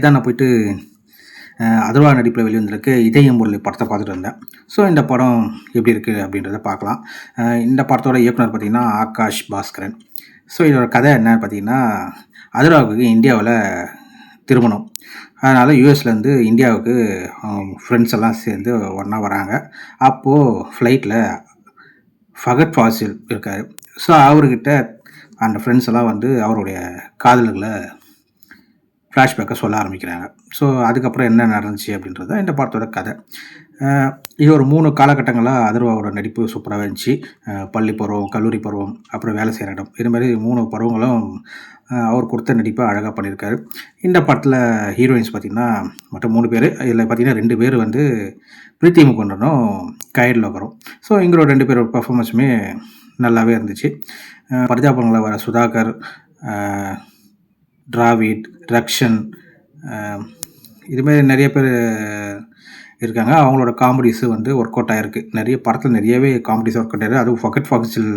நேத்து தான் நான் போயிட்டு அதர்வா நடிப்பில் வெளிவந்திருக்கு இதயம் முரளி படத்தை பார்த்துட்டு வந்தேன். ஸோ இந்த படம் எப்படி இருக்குது அப்படின்றத பார்க்கலாம். இந்த படத்தோட இயக்குனர் பார்த்தீங்கன்னா ஆகாஷ் பாஸ்கரன். ஸோ இதோட கதை என்னன்னு பார்த்தீங்கன்னா, அதர்வாவுக்கு இந்தியாவில் திருமணம். அதனால் யூஎஸ்லேருந்து இந்தியாவுக்கு ஃப்ரெண்ட்ஸ் எல்லாம் சேர்ந்து ஒன்றா வராங்க. அப்போது ஃப்ளைட்டில் ஃபகத் ஃபாசில் இருக்கார். ஸோ அவர்கிட்ட அந்த ஃப்ரெண்ட்ஸ் எல்லாம் வந்து அவருடைய காதல்களை ஃப்ளாஷ்பேக்கை சொல்ல ஆரம்பிக்கிறாங்க. ஸோ அதுக்கப்புறம் என்ன நடந்துச்சு அப்படின்றது இந்த படத்தோட கதை. இது ஒரு 3 காலகட்டங்களாக அதர்வாவோட நடிப்பு சூப்பராக இருந்துச்சு. பள்ளி பருவம், கல்லூரி பருவம், அப்புறம் வேலை செய்கிற இடம். இது மாதிரி 3 பருவங்களும் அவர் கொடுத்த நடிப்பை அழகாக பண்ணியிருக்காரு. இந்த படத்தில் ஹீரோயின்ஸ் பார்த்திங்கன்னா மொத்தம் 3 பேர். இதில் பார்த்திங்கன்னா 2 பேர் வந்து பிரீத்தி முகுந்தனும் கயல் லோகரும். ஸோ இவங்களோட 2 பேரோட பர்ஃபார்மன்ஸுமே நல்லாவே இருந்துச்சு. பரிதாபங்களில் வர சுதாகர், டிராவிட், ரக்ஷன், இதுமாரி நிறைய பேர் இருக்காங்க. அவங்களோட காமெடிஸு வந்து ஒர்க் அவுட் ஆகிருக்கு. நிறைய படத்தில் நிறையவே காமெடிஸ் ஒர்க் அவுட் ஆகிருக்கு. அதுவும் ஃபகத் ஃபாசில்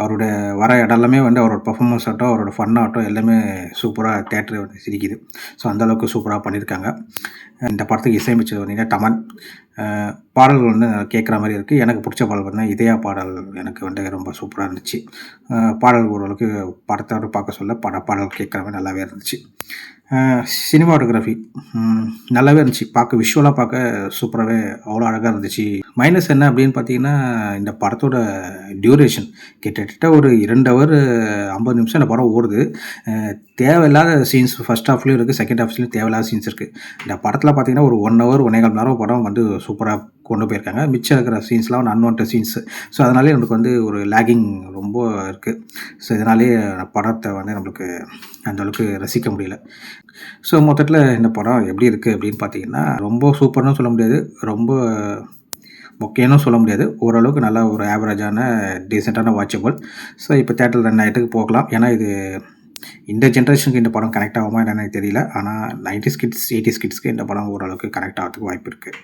அவரோட வர இடம்லாமே வந்து அவரோட பர்ஃபார்மன்ஸ் ஆகட்டும், அவரோட ஃபன் ஆகட்டும் எல்லாமே சூப்பராக தேட்டர் வந்து சிரிக்குது. ஸோ அந்தளவுக்கு சூப்பராக பண்ணியிருக்காங்க. இந்த படத்துக்கு இசையமைச்சது பார்த்திங்கன்னா தமன். பாடல்கள் வந்து கேட்குற மாதிரி இருக்குது. எனக்கு பிடிச்ச பாடல் பார்த்தீங்கன்னா இதயா பாடல் எனக்கு வந்து ரொம்ப சூப்பராக இருந்துச்சு. பாடல் ஓரளவுக்கு படத்தோடு பார்க்க சொல்ல பாடல் கேட்குற மாதிரி நல்லாவே இருந்துச்சு. சினிமாட்டோகிராஃபி நல்லாவே இருந்துச்சு. பார்க்க விஷுவலாக பார்க்க சூப்பராகவே அவ்வளோ அழகாக இருந்துச்சு. மைனஸ் என்ன அப்படின்னு பார்த்தீங்கன்னா, இந்த படத்தோட டியூரேஷன் கிட்டத்தட்ட ஒரு 2 ஹவர் 50 நிமிஷம் இந்த படம் ஓடுது. தேவையில்லாத சீன்ஸ் ஃபஸ்ட் ஹாஃப்லேயும் இருக்குது, செகண்ட் ஹாஃப்லேயும் தேவையில்லாத சீன்ஸ் இருக்குது. இந்த படத்தில் பார்த்தீங்கன்னா ஒரு 1 ஹவர் 1.25 மணி நேரம் படம் வந்து சூப்பராக கொண்டு போயிருக்காங்க. மிச்சம் இருக்கிற சீன்ஸ்லாம் அன்வான்ட் சீன்ஸு. ஸோ அதனாலே நம்மளுக்கு வந்து ஒரு லேகிங் ரொம்ப இருக்குது. ஸோ இதனாலே படத்தை வந்து நம்மளுக்கு அந்தளவுக்கு ரசிக்க முடியல. ஸோ மொத்தத்தில் இந்த படம் எப்படி இருக்குது அப்படின்னு பார்த்தீங்கன்னா, ரொம்ப சூப்பர்னு சொல்ல முடியாது, ரொம்ப மொக்கைன்னு சொல்ல முடியாது. ஓரளவுக்கு நல்லா ஒரு ஆவரேஜான டீசெண்டான வாட்சபிள். ஸோ இப்போ தேட்டரில் 2 நைட்டுக்கு போகலாம். ஏன்னா இது இந்த ஜென்ரேஷனுக்கு இந்த படம் கனெக்ட் ஆகுமா என்னன்னு தெரியல. ஆனால் 90s கிட்ஸ் 80s கிட்ஸ்க்கு இந்த படம் ஓரளவுக்கு கனெக்ட் ஆகிறதுக்கு வாய்ப்பு இருக்குது.